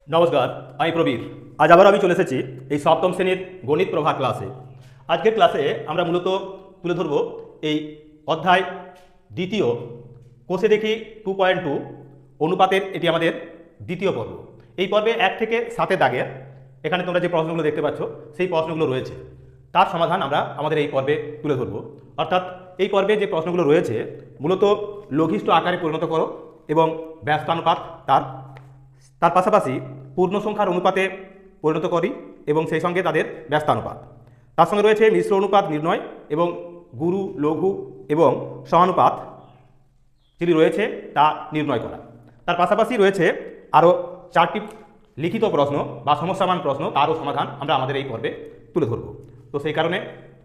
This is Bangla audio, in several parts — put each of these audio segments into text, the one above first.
নমস্কার, আমি প্রবীর। আজ আবার আমি চলে এসেছি এই সপ্তম শ্রেণীর গণিত প্রভা ক্লাসে। আজকের ক্লাসে আমরা মূলত তুলে ধরব এই অধ্যায় দ্বিতীয় কোষে দেখি 2.2 অনুপাতের। এটি আমাদের দ্বিতীয় পর্ব। এই পর্বে 1 থেকে 7 দাগের এখানে তোমরা যে প্রশ্নগুলো দেখতে পাচ্ছ সেই প্রশ্নগুলো রয়েছে, তার সমাধান আমরা আমাদের এই পর্বে তুলে ধরব। অর্থাৎ এই পর্বে যে প্রশ্নগুলো রয়েছে মূলত লঘিষ্ঠ আকারে পরিণত করো এবং ব্যস্তানুপাত তার পাশাপাশি পূর্ণ সংখ্যার অনুপাতে পরিণত করি এবং সেই সঙ্গে তাদের ব্যস্তানুপাত। তার সঙ্গে রয়েছে মিশ্র অনুপাত নির্ণয় এবং গুরু লঘু এবং সমানুপাত যেটি রয়েছে তা নির্ণয় করা। তার পাশাপাশি রয়েছে আরও 4টি লিখিত প্রশ্ন বা সমস্যামান প্রশ্ন, তারও সমাধান আমরা আমাদের এই পর্বে তুলে ধরব। তো সেই কারণে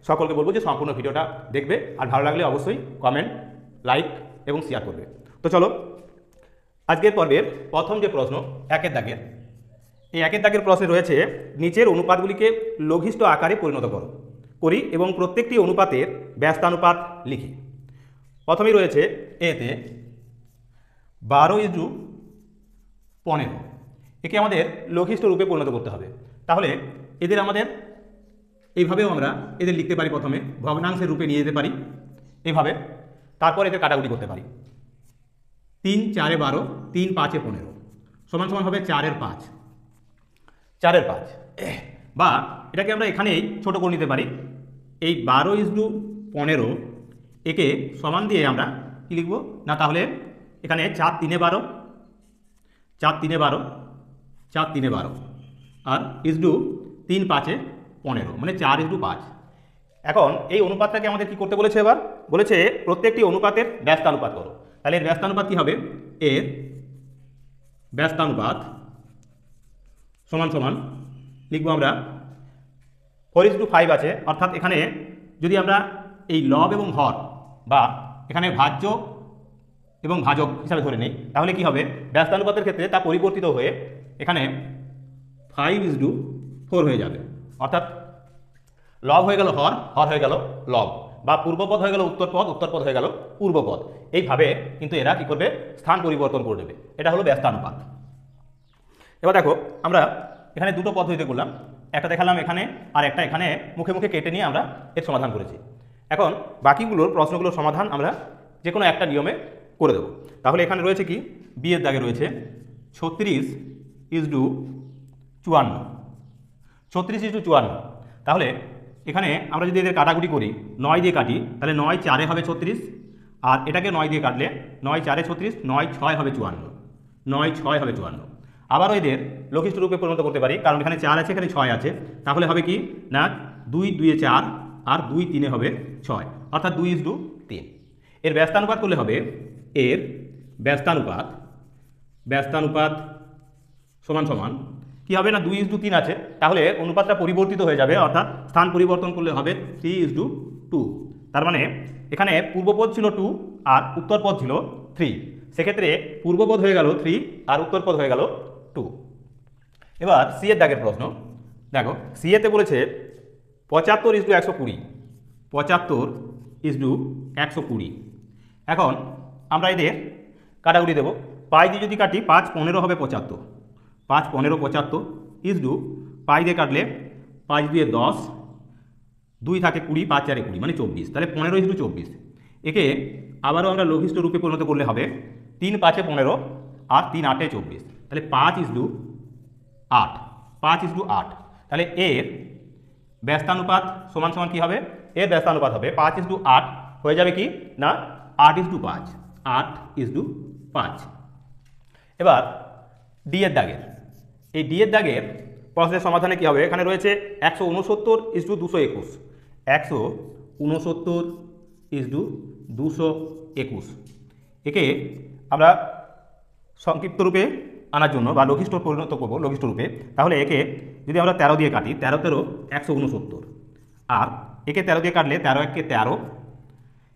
সকলকে বলবো যে সম্পূর্ণ ভিডিওটা দেখবে, আর ভালো লাগলে অবশ্যই কমেন্ট, লাইক এবং শেয়ার করবে। তো চলো আজকের পর্বের প্রথম যে প্রশ্ন 1 দাগের, এই 1 দাগের প্রশ্নে রয়েছে নিচের অনুপাতগুলিকে লঘিষ্ঠ আকারে পরিণত করি এবং প্রত্যেকটি অনুপাতের ব্যস্তানুপাত লিখি। প্রথমেই রয়েছে এতে 12:15, একে আমাদের লঘিষ্ঠ রূপে পরিণত করতে হবে। তাহলে এদের আমাদের এইভাবেও আমরা এদের লিখতে পারি। প্রথমে ভগ্নাংশের রূপে নিয়ে যেতে পারি এইভাবে, তারপর এদের কাটাকুটি করতে পারি। 3 4 12, 3 5 15 সমান সমান হবে 4 5, 4 5। বা এটাকে আমরা এখানেই ছোট করে নিতে পারি। এই 12:15 একে সমান দিয়ে আমরা কি লিখব না, তাহলে এখানে 4 3 12, 4 3 12, 4 3 12 আর ইসডু 3 5 15, মানে 4:5। এখন এই অনুপাতটাকে আমাদের কি করতে বলেছে? এবার বলেছে প্রত্যেকটি অনুপাতের ব্যস্তানুপাত করো। তাহলে এর ব্যস্তানুপাত কি হবে? এর ব্যস্তানুপাত সমান সমান লিখবো আমরা 4:5 আছে। অর্থাৎ এখানে যদি আমরা এই লব এবং হর বা এখানে ভাজ্য এবং ভাজক হিসাবে ধরে নিই, তাহলে কি হবে? ব্যস্তানুপাতের ক্ষেত্রে তা পরিবর্তিত হয়ে এখানে 5:4 হয়ে যাবে। অর্থাৎ লব হয়ে গেল হর, হর হয়ে গেল লব, বা পূর্বপদ হয়ে গেল উত্তরপদ, উত্তরপদ হয়ে গেল পূর্বপদ। এইভাবে কিন্তু এরা কি করবে? স্থান পরিবর্তন করে দেবে। এটা হলো ব্যস্তানুপাত। এবার দেখো আমরা এখানে দুটো পদ্ধতিতে করলাম, একটা দেখালাম এখানে আর একটা এখানে মুখে মুখে কেটে নিয়ে আমরা এর সমাধান করেছি। এখন বাকিগুলোর প্রশ্নগুলোর সমাধান আমরা যে কোনো একটা নিয়মে করে দেবো। তাহলে এখানে রয়েছে কি? বিয়ের দাগে রয়েছে 36:54, 36:54। তাহলে এখানে আমরা যদি এদের কাটাকুটি করি, 9 দিয়ে কাটি, তাহলে 9 4 হবে 36, আর এটাকে 9 দিয়ে কাটলে 9 4 36, 9 6 হবে 54, 9 6 হবে 54। আবারও এদের লঘিষ্ঠ রূপে পরিণত করতে পারি, কারণ এখানে 4 আছে, এখানে 6 আছে। তাহলে হবে কি না, 2 2 4 আর 2 3 হবে 6, অর্থাৎ 2:3। এর ব্যস্তানুপাত করলে হবে এর ব্যস্তানুপাত সমান সমান কি হবে না, 2:3 আছে। তাহলে অনুপাতটা পরিবর্তিত হয়ে যাবে, অর্থাৎ স্থান পরিবর্তন করলে হবে 3:2। তার মানে এখানে পূর্বপদ ছিল 2 আর উত্তরপদ ছিল 3। সেক্ষেত্রে পূর্বপদ হয়ে গেল 3 আর উত্তরপদ হয়ে গেল 2। এবার সি এর দাগের প্রশ্ন দেখো, সি এতে বলেছে 75:120, 75:120। এখন আমরা এদের কাটাকুটি দেবো। 5 দিয়ে যদি কাটি 5 15 হবে 75, 5 15 75 ইসডু 5 দিয়ে কাটলে 5 দিয়ে 10, 2 থাকে 20, 5 4 20, মানে 24। তাহলে 15:24। একে আবারও আমরা লঘিষ্ঠ রূপে পরিণত করলে হবে 3 5 15 আর 3 8 24। তাহলে 5:8, 5:8। তাহলে এর ব্যস্তানুপাত সমান সমান কি হবে? এর ব্যস্তানুপাত হবে 5:8 হয়ে যাবে কি না 8:5, 8:5। এবার ডি এর দাগের, এই ডি এর দাগের প্রশ্নের সমাধানে কি হবে? এখানে রয়েছে 169:221, 169:221। একে আমরা সংক্ষিপ্ত রূপে আনার জন্য বা লঘিষ্ঠ পরিণত করবো লঘিষ্ঠ রূপে। তাহলে একে যদি আমরা 13 দিয়ে কাটি, 13 13 169, আর একে 13 দিয়ে কাটলে 13 1 13,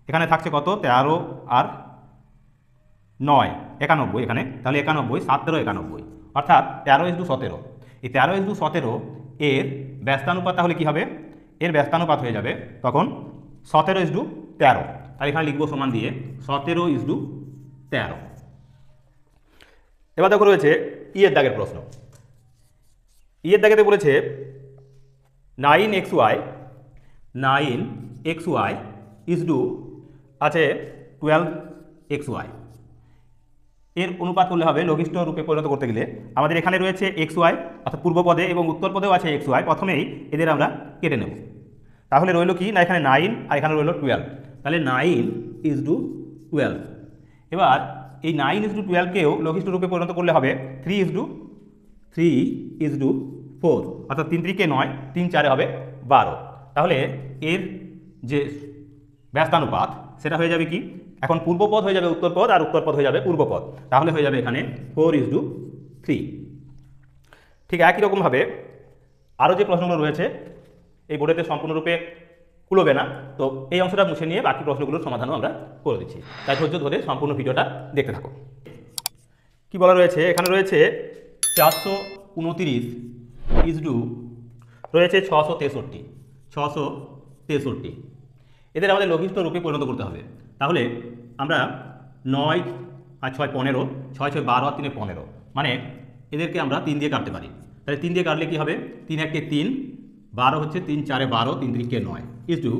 এখানে থাকছে কত? 13 আর 9 91 এখানে, তাহলে 91, 7 13 91, অর্থাৎ 13:17। এই 13:17 এর ব্যস্তানুপাত তাহলে কি হবে? এর ব্যস্তানুপাত হয়ে যাবে তখন 17:13। তাহলে এখানে লিখবো সমান দিয়ে 17:13। এবার দেখো রয়েছে ই এর দাগের প্রশ্ন। এর দাগেতে বলেছে 9xy ইজ টু আছে 12xy। এর অনুপাত করলে হবে লঘিষ্ঠ রূপে পরিণত করতে গেলে আমাদের এখানে রয়েছে xy অর্থাৎ পূর্ব পদে এবং উত্তর পদেও আছে xy। প্রথমেই এদের আমরা কেটে নেব, তাহলে রইল কি না এখানে 9 আর এখানে রইল 12, তাহলে 9 ইজ টু 12। এবার এই 9 ইজ টু 12কেও লঘিষ্ঠ রূপে পরিণত করলে হবে 3 ইজ টু 4, অর্থাৎ 3 3 কে 9, 3 4 হবে 12। তাহলে এর যে ব্যস্তানুপাত সেটা হয়ে যাবে কি, এখন পূর্বপদ হয়ে যাবে উত্তরপদ আর উত্তরপদ হয়ে যাবে পূর্বপদ, তাহলে হয়ে যাবে এখানে 4 ইজ টু 3। ঠিক একই রকমভাবে আরও যে প্রশ্নগুলো রয়েছে এই বোর্ডেতে সম্পূর্ণরূপে কুলোবে না, তো এই অংশটা মুছে নিয়ে বাকি প্রশ্নগুলোর সমাধানও আমরা করে দিচ্ছি, তাই ধৈর্য ধরে সম্পূর্ণ ভিডিওটা দেখতে থাকো। কি বলা রয়েছে, এখানে রয়েছে 429 ইজ টু রয়েছে 663। এদের আমাদের লঘিষ্ঠ রূপে পরিণত করতে হবে, তাহলে আমরা 9 আর 6 15, 6 6 12 আর 3 15, মানে এদেরকে আমরা 3 দিয়ে কাটতে পারি। তাহলে 3 দিয়ে কাটলে কি হবে, 3 1 কে 3, 12 হচ্ছে 3 4 12, 3 3 কে 9 ইজ টু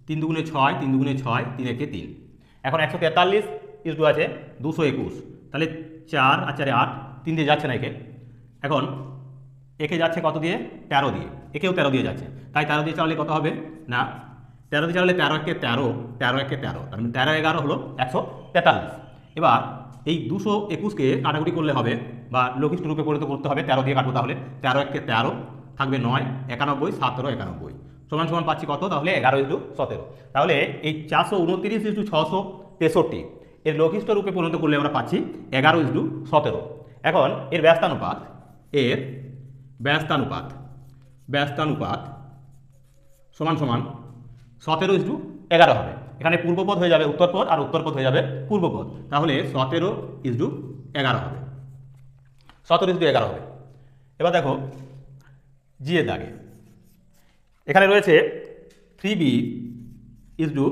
3 2 6, 3 2 6, 3 1 কে 3। এখন 143 ইজ টু আছে 221, তাহলে 4 আর 4 8, 3 দিয়ে যাচ্ছে না একে, এখন একে যাচ্ছে কত দিয়ে, 13 দিয়ে, একেও 13 দিয়ে যাচ্ছে, তাই 13 দিয়ে চালালে কত হবে না 13 দিয়ে চালালে 13 1 কে 13, 13 1 কে 13, তার মানে 13 11 হলো 143। এবার এই 221কে কাটাকুটি করলে হবে বা লঘিষ্ঠ রূপে পরিণত করতে হবে, 13 দিয়ে কাটবো, তাহলে 13 1 কে 13 থাকবে 9, 91, 17 91 সমান সমান পাচ্ছি কত, তাহলে 11 ইজ টু 17। তাহলে এই 429 ইজ টু 663 এর লঘিষ্ঠ রূপে পরিণত করলে আমরা পাচ্ছি 11 ইজ টু 17। এখন এর ব্যস্তানুপাত সমান সমান 17 ইজ টু 11 হবে। এখানে পূর্বপদ হয়ে যাবে উত্তরপদ আর উত্তরপদ হয়ে যাবে পূর্বপদ, তাহলে 17 ইজ টু 11 হবে, 17 ইজ টু 11 হবে। এবার দেখো জি এর দাগে এখানে রয়েছে 3b ইজ টু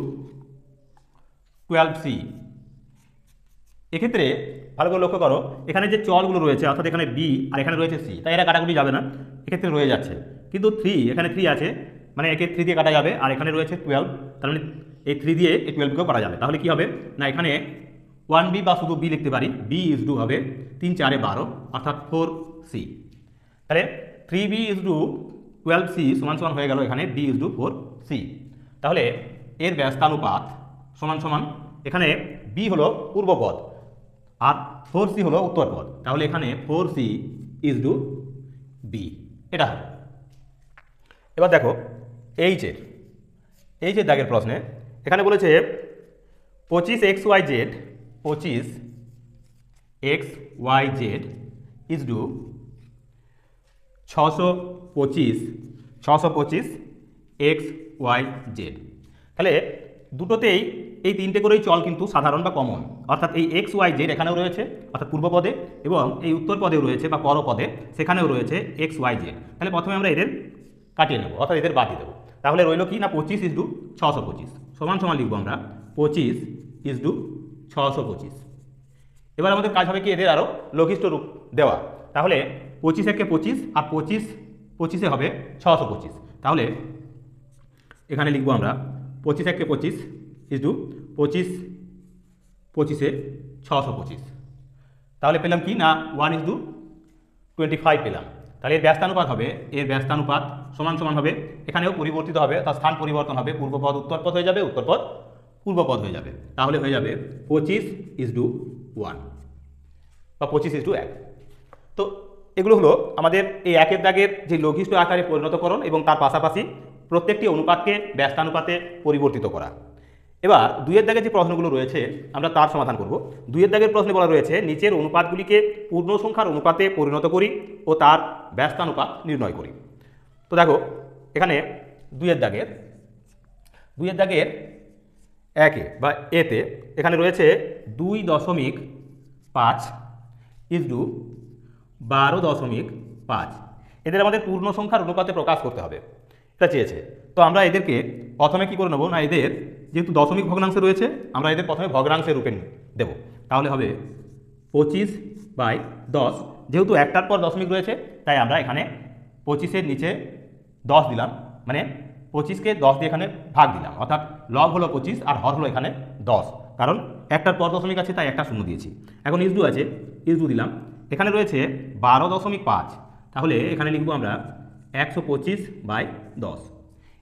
12c। এক্ষেত্রে ভালো করে লক্ষ্য করো, এখানে যে চলগুলো রয়েছে অর্থাৎ এখানে বি আর এখানে রয়েছে সি, তাই এরা কাটাকুটি যাবে না, এক্ষেত্রে রয়ে যাচ্ছে। কিন্তু 3 এখানে 3 আছে, মানে একে 3 দিয়ে কাটা যাবে, আর এখানে রয়েছে 12, তার মানে এই 3 দিয়ে এই 12কেও কাটা যাবে। তাহলে কি হবে না এখানে 1b বা শুধু বি লিখতে পারি, বি ইজ টু হবে 3 4 12 অর্থাৎ 4c। তাহলে 3b ইজ টু 12c সমান সমান হয়ে গেল এখানে b ইজ টু 4c। তাহলে এর ব্যস্তানুপাত সমান সমান এখানে b হলো পূর্বপদ আর 4c হলো উত্তরপদ, তাহলে এখানে 4c ইজ টু b, এটা হবে। এবার দেখো এইচের দাগের প্রশ্নে এখানে বলেছে 25xyz ইজ টু 625 xyz। তাহলে দুটোতেই এই 3টে করেই চল কিন্তু সাধারণ বা কমন, অর্থাৎ এই xyz এখানেও রয়েছে অর্থাৎ পূর্বপদে এবং এই উত্তরপদেও রয়েছে বা পরপদে সেখানেও রয়েছে xyz। তাহলে প্রথমে আমরা এদের কাটিয়ে নেব অর্থাৎ এদের বাদ দিয়ে দেবো, তাহলে রইল কি না 25 ইজ টু 625 সমান সমান লিখবো আমরা 25 ইজ টু 625। এবার আমাদের কাজ হবে কি এদের আরও লঘিষ্ঠ রূপ দেওয়া, তাহলে 25 1 কে 25 আর 25 হবে 625। তাহলে এখানে লিখবো আমরা 25 1 কে 25 ইজ টু 25 25 625। তাহলে পেলাম কি না 1 ইজ টু 25 পেলাম। তাহলে এর ব্যস্তানুপাত হবে, সমান সমান হবে, এখানেও পরিবর্তিত হবে, তার স্থান পরিবর্তন হবে, পূর্বপদ উত্তরপদ হয়ে যাবে, উত্তরপদ পূর্বপদ হয়ে যাবে, তাহলে হয়ে যাবে 25 ইজ টু 1 বা 25 ইজ টু 1। তো এগুলো হলো আমাদের এই একের দাগের যে লঘিষ্ঠ আকারে পরিণতকরণ এবং তার পাশাপাশি প্রত্যেকটি অনুপাতকে ব্যস্তানুপাতে পরিবর্তিত করা। এবার 2 এর দাগের যে প্রশ্নগুলো রয়েছে আমরা তার সমাধান করব। 2 এর দাগের প্রশ্নে বলা রয়েছে নিচের অনুপাতগুলিকে পূর্ণ সংখ্যার অনুপাতে পরিণত করি ও তার ব্যস্তানুপাত নির্ণয় করি। তো দেখো এখানে 2 এর দাগের একে বা এতে এখানে রয়েছে 2.5 ইজ টু 12.5। এদের আমাদের পূর্ণ সংখ্যার অনুপাতে প্রকাশ করতে হবে, এটা চেয়েছে। তো আমরা এদেরকে প্রথমে কি করে নেব না এদের যেহেতু দশমিক ভগ্নাংশে রয়েছে আমরা এদের প্রথমে ভগ্নাংশের রূপে দেব, তাহলে হবে 25/10। যেহেতু একটার পর দশমিক রয়েছে তাই আমরা এখানে 25-এর নিচে 10 দিলাম, মানে 25-কে 10 দিয়ে এখানে ভাগ দিলাম, অর্থাৎ লব হলো 25 আর হর হলো এখানে 10, কারণ একটার পর দশমিক আছে তাই একটা শূন্য দিয়েছি। এখন ইজডু আছে, ইজডু দিলাম, এখানে রয়েছে 12.5, তাহলে এখানে লিখবো আমরা 125/10।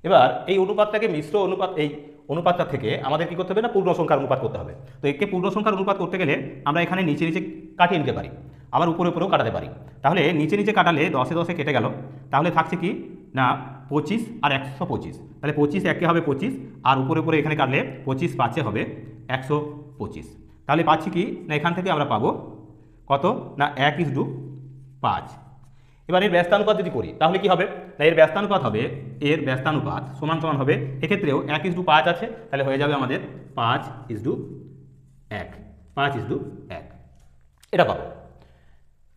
এবার এই অনুপাতটাকে মিশ্র অনুপাত, এই অনুপাতটা থেকে আমাদের কি করতে হবে না পূর্ণ সংখ্যার অনুপাত করতে হবে। তো একে পূর্ণ সংখ্যার অনুপাত করতে গেলে আমরা এখানে নিচে নিচে কাটিয়ে নিতে পারি, আবার উপরে উপরেও কাটাতে পারি। তাহলে নিচে নিচে কাটালে 10-এ 10-এ কেটে গেল, তাহলে থাকছে কি না 25 আর 125, তাহলে 25 একে হবে 25, আর উপরে উপরে এখানে কাটলে 25 5-এ হবে 125। তাহলে পাচ্ছি কি না এখান থেকে আমরা পাবো কত না 1:5। এবার এর ব্যস্তানুপাত যদি করি তাহলে কি হবে না এর ব্যস্তানুপাত হবে, এর ব্যস্তানুপাত সমান সমান হবে, এক্ষেত্রেও 1:5 আছে, তাহলে হয়ে যাবে আমাদের 5:1, 5:1, এটা পাবো।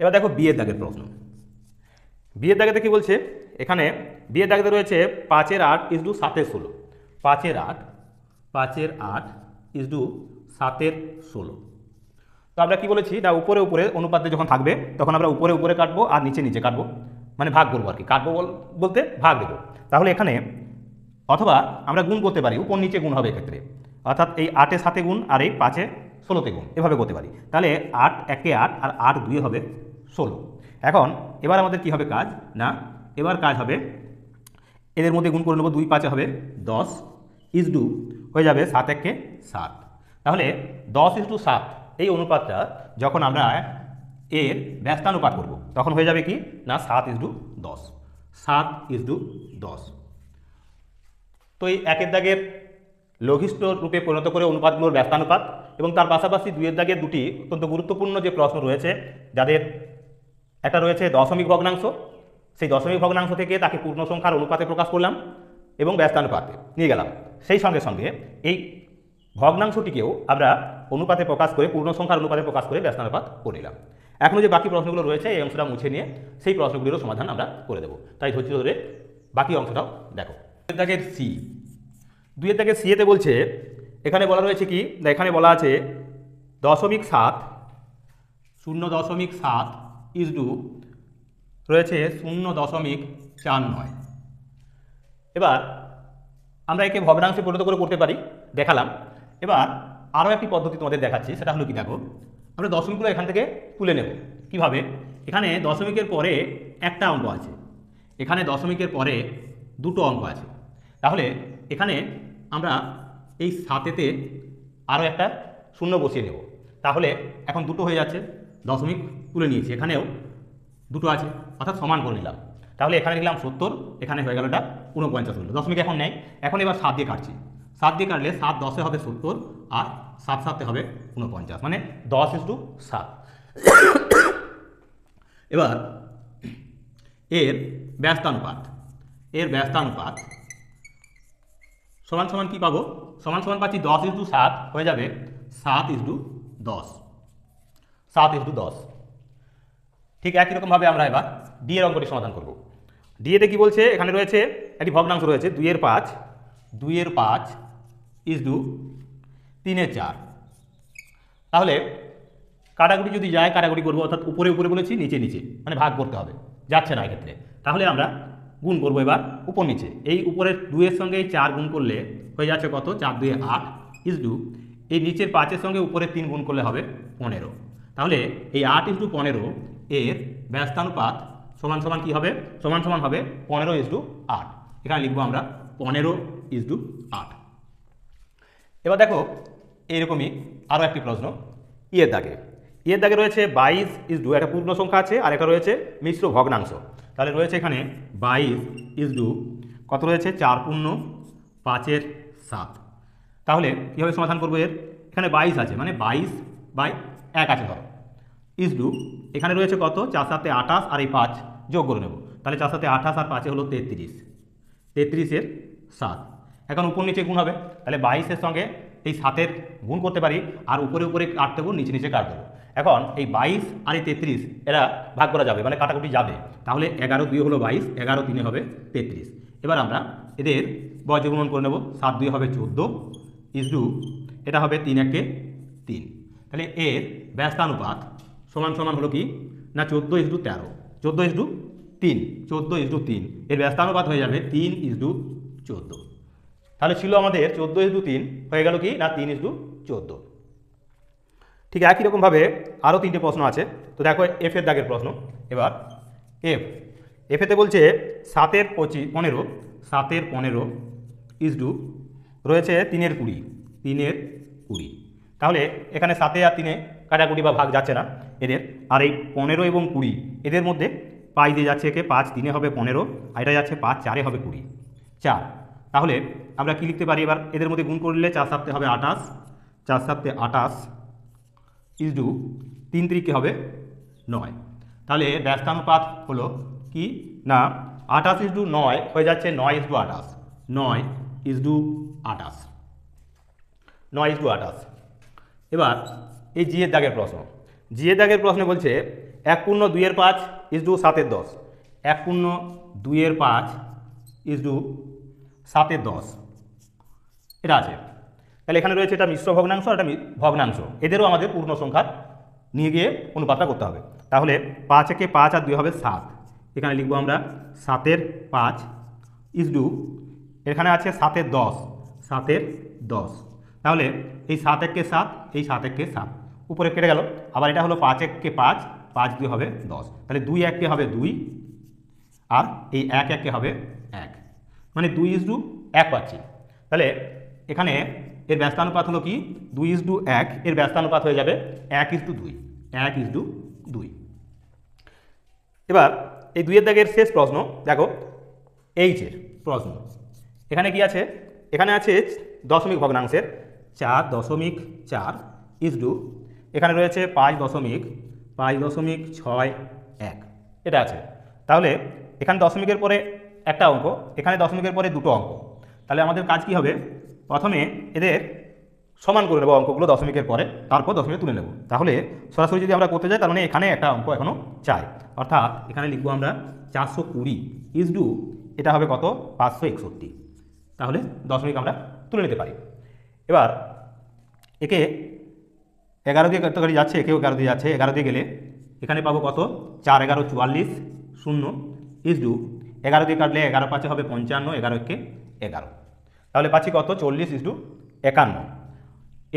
এবার দেখো বিয়ের দাগের প্রশ্ন। বিয়ের দাগেতে কি বলছে, এখানে বিয়ের দাগেতে রয়েছে 5/8:7/16, 5/8:7/16। তো আমরা কি বলেছি না উপরে উপরে অনুপাতে যখন থাকবে তখন আমরা উপরে উপরে কাটবো আর নিচে নিচে কাটবো, মানে ভাগ করবো আর কি, কাটবো বলতে ভাগ দেবো। তাহলে এখানে অথবা আমরা গুণ করতে পারি, উপর নিচে গুণ হবে এক্ষেত্রে, অর্থাৎ এই 8-এ 7-এ গুণ আর এই 5-এ 16-তে গুণ, এভাবে করতে পারি। তাহলে 8 1-এ 8 আর 8 2-এ হবে 16। এখন এবার আমাদের কি হবে কাজ না, এবার কাজ হবে এদের মধ্যে গুণ করে নেবো, 2 5-এ হবে 10 ইজডু হয়ে যাবে 7-1-এ 7। তাহলে 10:7 এই অনুপাতটা যখন আমরা এর ব্যস্তানুপাত করব তখন হয়ে যাবে কি না 7:10, 7:10। তো এই একের দাগের লঘিষ্ঠ রূপে পরিণত করে অনুপাতগুলোর ব্যস্তানুপাত, এবং তার পাশাপাশি দুইয়ের দাগের দুটি অত্যন্ত গুরুত্বপূর্ণ যে প্রশ্ন রয়েছে, যাদের একটা রয়েছে দশমিক ভগ্নাংশ, সেই দশমিক ভগ্নাংশ থেকে তাকে পূর্ণ সংখ্যার অনুপাতে প্রকাশ করলাম এবং ব্যস্তানুপাতে নিয়ে গেলাম, সেই সঙ্গে সঙ্গে এই ভগ্নাংশটিকেও আমরা অনুপাতে প্রকাশ করে পূর্ণ সংখ্যার অনুপাতে প্রকাশ করে ব্যস্তানুপাত করে নিলাম। এখনও যে বাকি প্রশ্নগুলো রয়েছে এই অংশটা মুছে নিয়ে সেই প্রশ্নগুলিরও সমাধান আমরা করে দেবো, তাই ধৈর্য ধরে বাকি অংশটাও দেখো। দুইয়ের দাগের সি, দুইয়ের দাগের সিএতে বলছে, এখানে বলা রয়েছে কি না, এখানে বলা আছে 0.7 ইজডু রয়েছে 0.49। এবার আমরা একে ভগ্নাংশে পরিণত করে করতে পারি, দেখালাম। এবার আরও একটি পদ্ধতি তোমাদের দেখাচ্ছি, সেটা হলো কি দেখো, আমরা দশমিকগুলো এখান থেকে তুলে নেব। কিভাবে, এখানে দশমিকের পরে একটা অঙ্ক আছে, এখানে দশমিকের পরে দুটো অঙ্ক আছে, তাহলে এখানে আমরা এই 7-এতে আরও একটা শূন্য বসিয়ে নেব, তাহলে এখন দুটো হয়ে যাচ্ছে, দশমিক তুলে নিয়েছি, এখানেও দুটো আছে, অর্থাৎ সমান করে নিলাম। তাহলে এখানে নিলাম 70, এখানে হয়ে গেল এটা 49 হলো, দশমিক এখন নেই। এখন এবার 7 দিয়ে কাটছি, 7 দিয়ে কাটলে 7 10-এ হবে 70 আর 7 7-এ হবে 49, মানে 10:7। এবার এর ব্যস্তানুপাত, সমান সমান কি পাবো, সমান সমান পাচ্ছি 10:7 হয়ে যাবে 7:10, 7:10। ঠিক একই রকমভাবে আমরা এবার ডি এর অঙ্কটি সমাধান করব। ডি এতে কি বলছে, এখানে রয়েছে একটি ভগ্নাংশ রয়েছে 2/5 ইজডু 3/4। তাহলে কাটাকুটি যদি যায় কাটাকুটি করবো, অর্থাৎ উপরে উপরে বলেছি নিচে নিচে, মানে ভাগ করতে হবে, যাচ্ছে না এক্ষেত্রে। তাহলে আমরা গুণ করবো এবার উপর নিচে, এই উপরের 2-এর সঙ্গে এই 4 গুণ করলে হয়ে যাচ্ছে কত, 4 2 8 ইজডু এই নিচের 5-এর সঙ্গে উপরের 3 গুণ করলে হবে 15। তাহলে এই 8:15 এর ব্যস্তানুপাত সমান সমান কি হবে, সমান সমান হবে 15:8। এখানে লিখবো আমরা 15:8। এবার দেখো এইরকমই আরও একটি প্রশ্ন ইয়ের দাগে, ইয়ের দাগে রয়েছে 22:, একটা পূর্ণ সংখ্যা আছে আর একটা রয়েছে মিশ্র ভগ্নাংশ। তাহলে রয়েছে এখানে 22 কত রয়েছে, 4×5=7। তাহলে কীভাবে সমাধান করবো এর, এখানে 22 আছে, মানে 22/1 আছে ধরো, ইজডু এখানে রয়েছে কত, 4 7-এ 28 আর এই 5 যোগ করে নেব, তাহলে 4 7-এ 28 আর 5-এ হলো 33, 33/7। এখন উপর নিচে গুণ হবে, তাহলে 22-এর সঙ্গে এই 7-এর গুণ করতে পারি আর উপরে উপরে কাটতে দেবো, নিচে নিচে কাট দেবো। এখন এই 22 আর এই 33 এরা ভাগ করা যাবে, মানে কাটাকুটি যাবে, তাহলে 11 2 হলো 22, 11 3 হবে 33। এবার আমরা এদের বজ্রগুণন করে নেব, 7 2 হবে 14 ইজডু এটা হবে 3 1 3। তাহলে এর ব্যস্তানুপাত সমান সমান হলো কি না 14:13, 3, 14:3, এর ব্যস্তানুপাত হয়ে যাবে 3:14। তাহলে ছিল আমাদের 14:3, হয়ে গেল কি না 3:14। ঠিক একই রকমভাবে আরও 3টে প্রশ্ন আছে। তো দেখো এফের দাগের প্রশ্ন। এবার এফেতে বলছে 7/15, 7/15 রয়েছে 3/20, 3/20। তাহলে এখানে 7 আর 3 কাটাকুটি বা ভাগ যাচ্ছে না এদের, আর এই 15 এবং 20 এদের মধ্যে পাই দিয়ে যাচ্ছে একে, 5 3 হবে 15, আর এটা যাচ্ছে 5 4 হবে 20, 4। তাহলে আমরা কি লিখতে পারি এবার, এদের মধ্যে গুণ করলে 4 7 হবে 28, 4 7 28 ইজডু 3 3 হবে 9। তাহলে ব্যস্তানুপাত হলো কি না 28:9 হয়ে যাচ্ছে 9:28, 9:28, 9:28। এবার এই জি এর দাগের প্রশ্ন। জি এর দাগের প্রশ্নে বলছে 1/2/5 ইজডু 7/10, 1/2/5 ইজডু 7/10 এটা আছে। তাহলে এখানে রয়েছে এটা মিশ্র ভগ্নাংশ আর এটা ভগ্নাংশ, এদেরও আমাদের পূর্ণ সংখ্যা নিয়ে গিয়ে অনুপাতটা করতে হবে। তাহলে 5 একে 5 আর 2 হবে 7, এখানে লিখবো আমরা 7/5 ইজডু, এখানে আছে 7/10, 7/10। তাহলে এই 7 1 কে 7, এই 7 1 কে 7, উপরে কেটে গেল। আবার এটা হলো 5 1 কে 5, 5 2 হবে 10, তাহলে 2 1 কে হবে 2, আর এই 1 1 কে হবে 1, মানে 2:1 পাচ্ছি। তাহলে এখানে এর ব্যস্তানুপাত হলো কি 2:1, এর ব্যস্তানুপাত হয়ে যাবে 1:2, 1:2। এবার এই 2 এর দাগের শেষ প্রশ্ন দেখো, এইচের প্রশ্ন। এখানে কি আছে, এখানে আছে দশমিক ভগ্নাংশের 4.4 ইজডু, এখানে রয়েছে 5.61 এটা আছে। তাহলে এখানে দশমিকের পরে একটা অঙ্ক, এখানে দশমিকের পরে দুটো অঙ্ক। তাহলে আমাদের কাজ কি হবে, প্রথমে এদের সমান করে নেব অঙ্কগুলো দশমিকের পরে, তারপর দশমিকে তুলে নেব। তাহলে সরাসরি যদি আমরা করতে যাই তার মানে এখানে একটা অঙ্ক এখনও চাই, অর্থাৎ এখানে লিখবো আমরা 420 ইজডু, এটা হবে কত 561। তাহলে দশমিক আমরা তুলে নিতে পারি। এবার একে 11 দিয়ে কাটাকাটি যাচ্ছে, একেও 11 দিয়ে যাচ্ছে, 11 দিয়ে গেলে এখানে পাবো কত 4 11 44 0 ইজডু, 11 দিয়ে কাটলে 11 5 হবে 55, 11 1 11, তাহলে পাচ্ছি কত 40:51।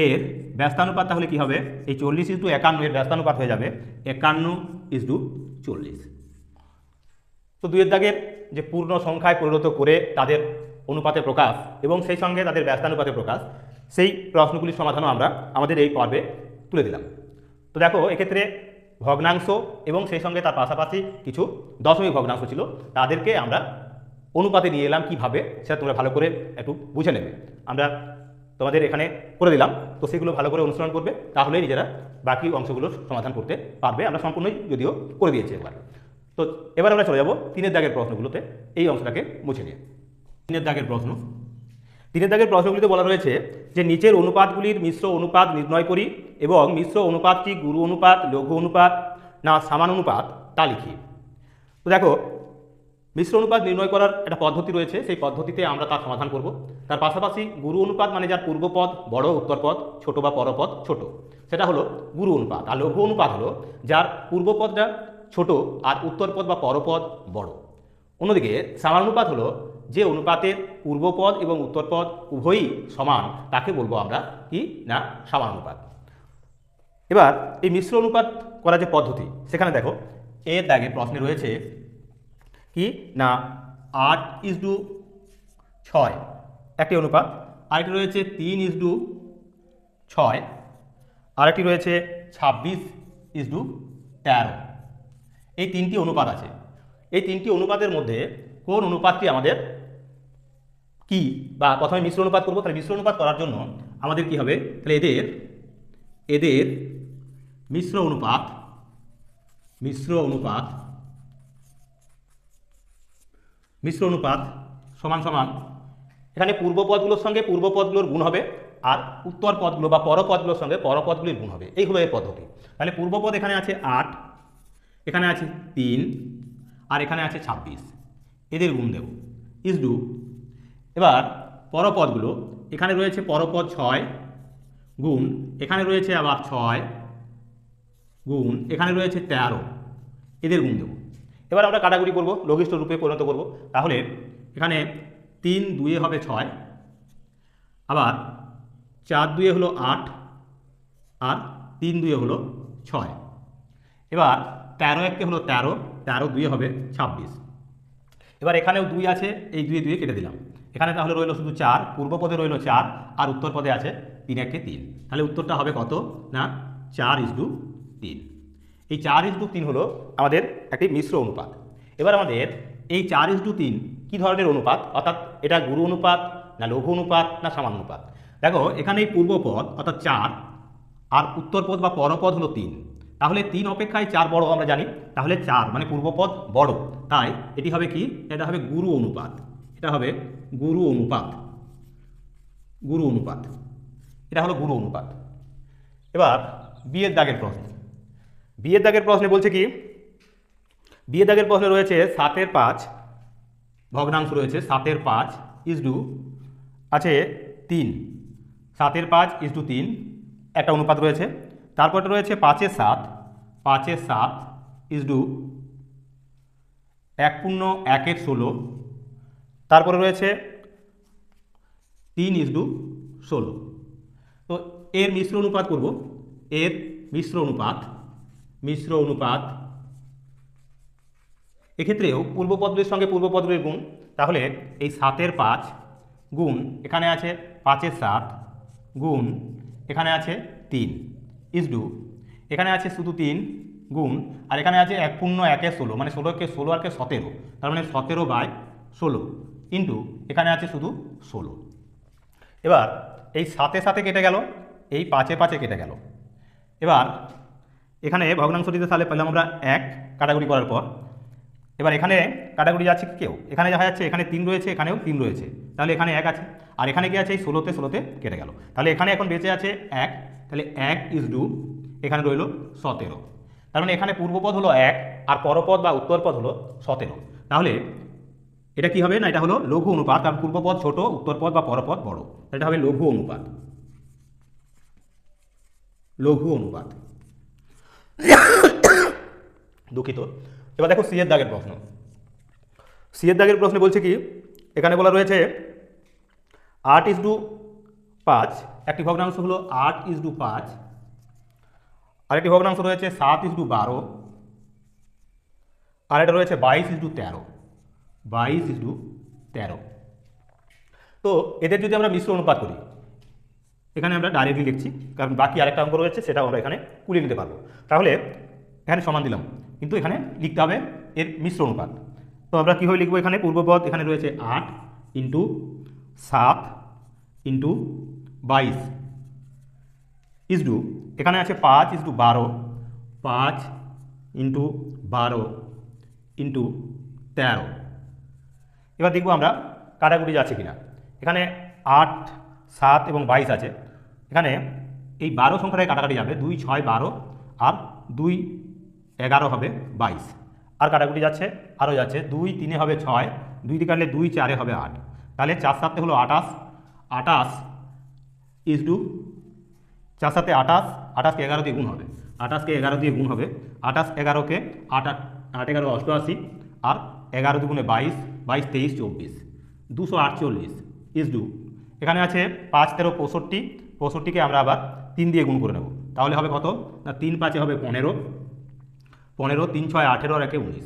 এর ব্যস্তানুপাত তাহলে কি হবে, এই 40:51 এর ব্যস্তানুপাত হয়ে যাবে 51:40। তো 2 এর দাগের যে পূর্ণ সংখ্যায় পরিণত করে তাদের অনুপাতে প্রকাশ এবং সেই সঙ্গে তাদের ব্যস্তানুপাতে প্রকাশ, সেই প্রশ্নগুলির সমাধানও আমরা আমাদের এই পর্বে তুলে দিলাম। তো দেখো এক্ষেত্রে ভগ্নাংশ এবং সেই সঙ্গে তার পাশাপাশি কিছু দশমিক ভগ্নাংশ ছিল, তাদেরকে আমরা অনুপাতে নিয়ে এলাম কীভাবে, সেটা তোমরা ভালো করে একটু বুঝে নেবে। আমরা তোমাদের এখানে করে দিলাম, তো সেগুলো ভালো করে অনুসরণ করবে, তাহলে নিজেরা বাকি অংশগুলোর সমাধান করতে পারবে। আমরা সম্পূর্ণই যদিও করে দিয়েছি একবার। তো এবার আমরা চলে যাব 3 এর দাগের প্রশ্নগুলোতে, এই অংশটাকে মুছে নিয়ে। 3 এর দাগের প্রশ্ন। 3 এর দাগের প্রশ্নগুলিতে বলা রয়েছে যে নিচের অনুপাতগুলির মিশ্র অনুপাত নির্ণয় করি এবং মিশ্র অনুপাতটি গুরু অনুপাত, লঘু অনুপাত না সমানুপাত তা লিখি। তো দেখো মিশ্র অনুপাত নির্ণয় করার একটা পদ্ধতি রয়েছে, সেই পদ্ধতিতে আমরা তার সমাধান করব। তার পাশাপাশি গুরু অনুপাত মানে যার পূর্বপদ বড়, উত্তরপদ ছোট বা পরপদ ছোট, সেটা হলো গুরু অনুপাত। আর লঘু অনুপাত হলো যার পূর্বপদটা ছোট আর উত্তরপদ বা পরপদ বড়। অন্যদিকে সমানুপাত হলো যে অনুপাতের পূর্বপদ এবং উত্তরপদ উভয়ই সমান, তাকে বলবো আমরা কি না সমানুপাত। এবার এই মিশ্র অনুপাত করার যে পদ্ধতি, সেখানে দেখো এর দাগে প্রশ্নে রয়েছে কি না 8:6 একটি অনুপাত, আরেকটি রয়েছে 3:6, আরেকটি রয়েছে 26:13। এই 3টি অনুপাত আছে। এই 3টি অনুপাতের মধ্যে কোন অনুপাতটি আমাদের কি, বা প্রথমে মিশ্র অনুপাত করবো। তাহলে মিশ্র অনুপাত করার জন্য আমাদের কি হবে, তাহলে এদের মিশ্র অনুপাত সমান সমান, এখানে পূর্বপদগুলোর সঙ্গে পূর্বপদগুলোর গুণ হবে, আর উত্তর পদগুলো বা পরপদগুলোর সঙ্গে পরপদগুলির গুণ হবে। এই হলো এর পদ্ধতি। তাহলে পূর্বপদ এখানে আছে 8, এখানে আছে 3, আর এখানে আছে 26, এদের গুণ দেব ইজডু। এবার পরপদগুলো, এখানে রয়েছে পরপদ 6 গুণ, এখানে রয়েছে আবার 6 গুণ, এখানে রয়েছে 13, এদের গুণ দেব। এবার আমরা কাটাকুটি করব, লঘিষ্ঠ রূপে পরিণত করব। তাহলে এখানে 3 2 হবে 6, আবার 4 2 হলো 8, আর 3 2 হলো 6। এবার 13 1 হলো 13, 13 2 হবে 26। এবার এখানেও 2 আছে, এই 2 2 কেটে দিলাম। এখানে তাহলে রইল শুধু 4, পূর্ব পদে রইল 4, আর উত্তর পদে আছে 3 1 3। তাহলে উত্তরটা হবে কত না 4:3। এই 4:3 হলো আমাদের একটি মিশ্র অনুপাত। এবার আমাদের এই 4:3 কী ধরনের অনুপাত, অর্থাৎ এটা গুরু অনুপাত না লঘু অনুপাত না সামান্যপাত। দেখো এখানে এই পূর্বপদ অর্থাৎ 4 আর উত্তরপদ বা পরপদ হলো 3, তাহলে 3 অপেক্ষায় 4 বড় আমরা জানি, তাহলে 4 মানে পূর্বপদ বড়, তাই এটি হবে কি, এটা হবে গুরু অনুপাত। এটা হবে গুরু অনুপাত, গুরু অনুপাত, এটা হলো গুরু অনুপাত। এবার বিয়ের দাগের প্রশ্ন, বিয়ের দাগের প্রশ্নে বলছে কি, বিয়ের দাগের প্রশ্নে রয়েছে 7 5 ভগ্নাংশ রয়েছে, 7 5 আছে 3, 7 5:3 একটা অনুপাত রয়েছে। তারপরে রয়েছে 5 7, 5 7 1/1/16। তারপরে রয়েছে 3:16। তো এর মিশ্র অনুপাত করব, এর মিশ্র অনুপাত, মিশ্র অনুপাত এক্ষেত্রেও পূর্বপদগুলির সঙ্গে পূর্বপদগুলির গুণ। তাহলে এই 7 5 গুণ এখানে আছে 5 7 গুণ এখানে আছে 3 এখানে আছে শুধু 3 গুণ, আর এখানে আছে 1/1/16, মানে 16কে 16 আর কে 17, তার মানে 17/16 ইন্টু এখানে আছে শুধু 16। এবার এই 7 কেটে গেল, এই 5 5 কেটে গেল। এবার এখানে ভগ্নাংশটিতে তাহলে পেলাম আমরা 1 কাটাকুটি করার পর। এবার এখানে কাটাকুটি যাচ্ছে কেউ, এখানে দেখা যাচ্ছে এখানে 3 রয়েছে, এখানেও 3 রয়েছে, তাহলে এখানে 1 আছে, আর এখানে কি আছে এই 16তে কেটে গেল। তাহলে এখানে এখন বেঁচে আছে 1, তাহলে 1 এখানে রইল 17। তার মানে এখানে পূর্বপদ হলো 1 আর পরপদ বা উত্তরপদ হলো 17। তাহলে এটা কি হবে না, এটা হলো লঘু অনুপাত, কারণ পূর্বপদ ছোট, উত্তরপদ বা পরপদ বড়, এটা হবে লঘু অনুপাত, লঘু অনুপাত। দুঃখিত। এবার দেখো সি এর দাগের প্রশ্ন, সি এর দাগের প্রশ্নে বলছে কি, এখানে বলা রয়েছে 8:5 একটি ভগ্নাংশ হলো 8:5, আরেকটি ভগ্নাংশ রয়েছে 7:12, আর এটা রয়েছে 22:13, 22:13। তো এদের যদি আমরা মিশ্র অনুপাত করি, এখানে আমরা ডাইরেক্টলি লিখছি, কারণ বাকি আরেকটা অঙ্ক রয়েছে সেটাও আমরা এখানে কুলিয়ে নিতে পারবো। তাহলে এখানে সমান দিলাম, কিন্তু এখানে লিখতে হবে এর মিশ্র অনুপাত। তো আমরা কীভাবে লিখবো, এখানে পূর্বপদ এখানে রয়েছে 8 × 7 × 22 এখানে আছে 5:12, 5 × 12 × 13। এবার দেখবো আমরা কাটাকুটি যাচ্ছে কিনা। এখানে 8 7 এবং 22 আছে, এখানে এই 12 সংখ্যাটায় কাটাকাটি যাবে, 2 6 12 আর 2 11 হবে 22, আর কাটাকুটি যাচ্ছে আরও যাচ্ছে, 2 3 হবে 6, 2 দিয়ে কাটলে 2 4 হবে 8, তাহলে 4 7 হলো 28, 28 4 7 28, 28 কে 11 দিয়ে গুণ হবে, 28 কে 11 দিয়ে গুণ হবে, 28 11 কে 8 8 11 88, আর 11 দুগুণে 22, 22 23 24, 248 এখানে আছে 5 13 65, 65কে আমরা আবার 3 দিয়ে গুণ করে নেব, তাহলে হবে কত না 3 5 হবে 15, 15 3 6 18 আর 1 19,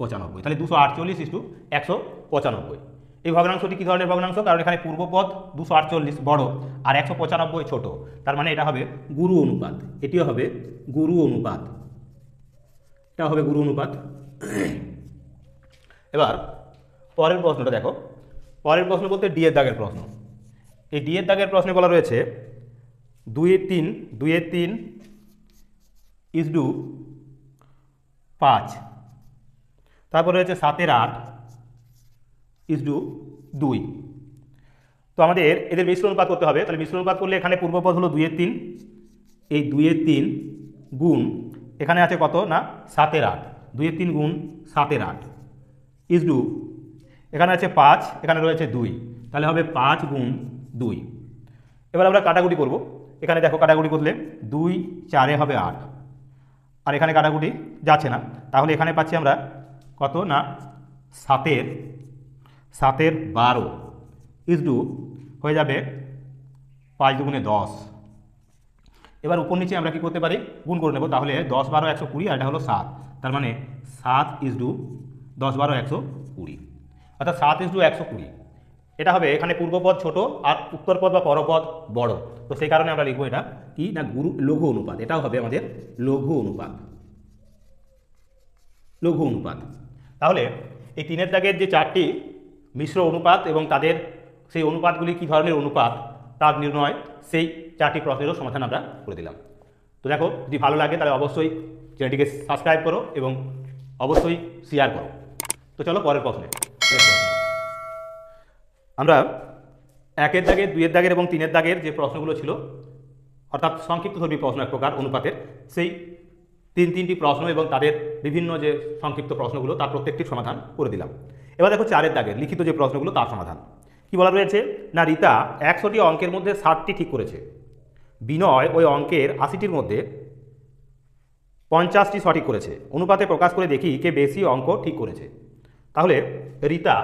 195। তাহলে 248:195। এই ভগ্নাংশটি কী ধরনের ভগ্নাংশ, কারণ এখানে পূর্বপদ 248 বড় আর 195 ছোট, তার মানে এটা হবে গুরু অনুপাত, এটিও হবে গুরু অনুপাত, এটা হবে গুরু অনুপাত। এবার পরের প্রশ্নটা দেখো, পরের প্রশ্ন বলতে ডি এর দাগের প্রশ্ন। এই ডি এর দাগের প্রশ্নে বলা রয়েছে 2/3 তারপরে রয়েছে 7/8 তো আমাদের এদের মিশ্র অনুপাত করতে হবে। তাহলে মিশ্র অনুপাত করলে এখানে পূর্বপদ হলো 2/3, এই 2/3 গুণ এখানে আছে কত না 7/8, 2/3 গুণ 7/8 এখানে আছে 5, এখানে রয়েছে 2, তাহলে হবে 5 গুণ 2। এবার আমরা কাটাকুটি করব, এখানে দেখো কাটাকুটি করলে 2 4 হবে 8, আর এখানে কাটাকুটি যাচ্ছে না, তাহলে এখানে পাচ্ছি আমরা কত না 7-এর 12 ইজডু হয়ে যাবে 5 দুগুণে 10। এবার উপর নিচে আমরা কি করতে পারি, গুণ করে নেব। তাহলে 10 12 120 আর এটা হলো 7, তার মানে 7 ইজডু 10 12 120, অর্থাৎ 7 ইজডু 120। এটা হবে, এখানে পূর্বপদ ছোট আর উত্তরপদ বা পরপদ বড়, তো সেই কারণে আমরা লিখবো এটা কি না লঘু অনুপাত। এটাও হবে আমাদের লঘু অনুপাত। লঘু অনুপাত। তাহলে এই 3-এর দাগের যে 4টি মিশ্র অনুপাত এবং তাদের সেই অনুপাতগুলি কী ধরনের অনুপাত তার নির্ণয়, সেই 4টি প্রশ্নেরও সমাধান আমরা করে দিলাম। তো দেখো, যদি ভালো লাগে তাহলে অবশ্যই চ্যানেলটিকে সাবস্ক্রাইব করো এবং অবশ্যই শেয়ার করো। তো চলো পরের প্রশ্নে। আমরা 1-এর দাগের, 2-এর দাগের এবং 3-এর দাগের যে প্রশ্নগুলো ছিল, অর্থাৎ সংক্ষিপ্তধর্মী প্রশ্ন এক প্রকার অনুপাতের, সেই তিনটি প্রশ্ন এবং তাদের বিভিন্ন যে সংক্ষিপ্ত প্রশ্নগুলো তার প্রত্যেকটির সমাধান করে দিলাম। এবার দেখো 4-এর দাগের লিখিত যে প্রশ্নগুলো তার সমাধান কি বলা রয়েছে না, রীতা 100টি অঙ্কের মধ্যে 60টি ঠিক করেছে, বিনয় ওই অঙ্কের 80টির মধ্যে 50টি সঠিক করেছে, অনুপাতে প্রকাশ করে দেখি কে বেশি অঙ্ক ঠিক করেছে। তাহলে রীতা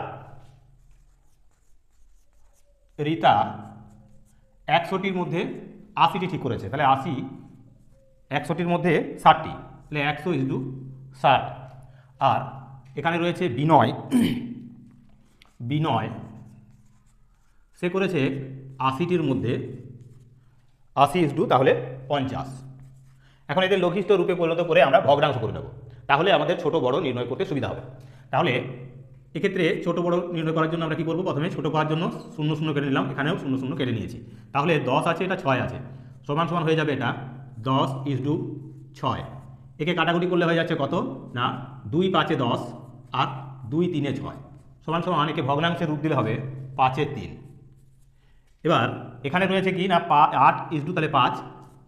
100টির মধ্যে 80টি ঠিক করেছে, তাহলে 80 100টির মধ্যে 60টি, তাহলে 100 ইজডু 60। আর এখানে রয়েছে বিনয় সে করেছে 80টির মধ্যে 80 ইজডু তাহলে 50। এখন এদের লঘিষ্ঠ রূপে পরিণত করে আমরা ভগ্নাংশ করে নেব, তাহলে আমাদের ছোট বড় নির্ণয় করতে সুবিধা হবে। তাহলে এক্ষেত্রে ছোট বড় নির্ণয় করার জন্য আমরা কি করব, প্রথমে ছোট করার জন্য 0 0 কেটে নিলাম, এখানেও 0 0 কেটে নিয়েছি। তাহলে 10 আছে, এটা 6 আছে, সমান সমান হয়ে যাবে এটা 10 ইজডু 6। একে কাটাকুটি করলে হয়ে যাচ্ছে কত না 2 5 10 আর 2 3 6, সমান সমান একে ভগ্নাংশের রূপ দিলে হবে 5 3। এবার এখানে রয়েছে কি না 8 ইজডু তাহলে 5,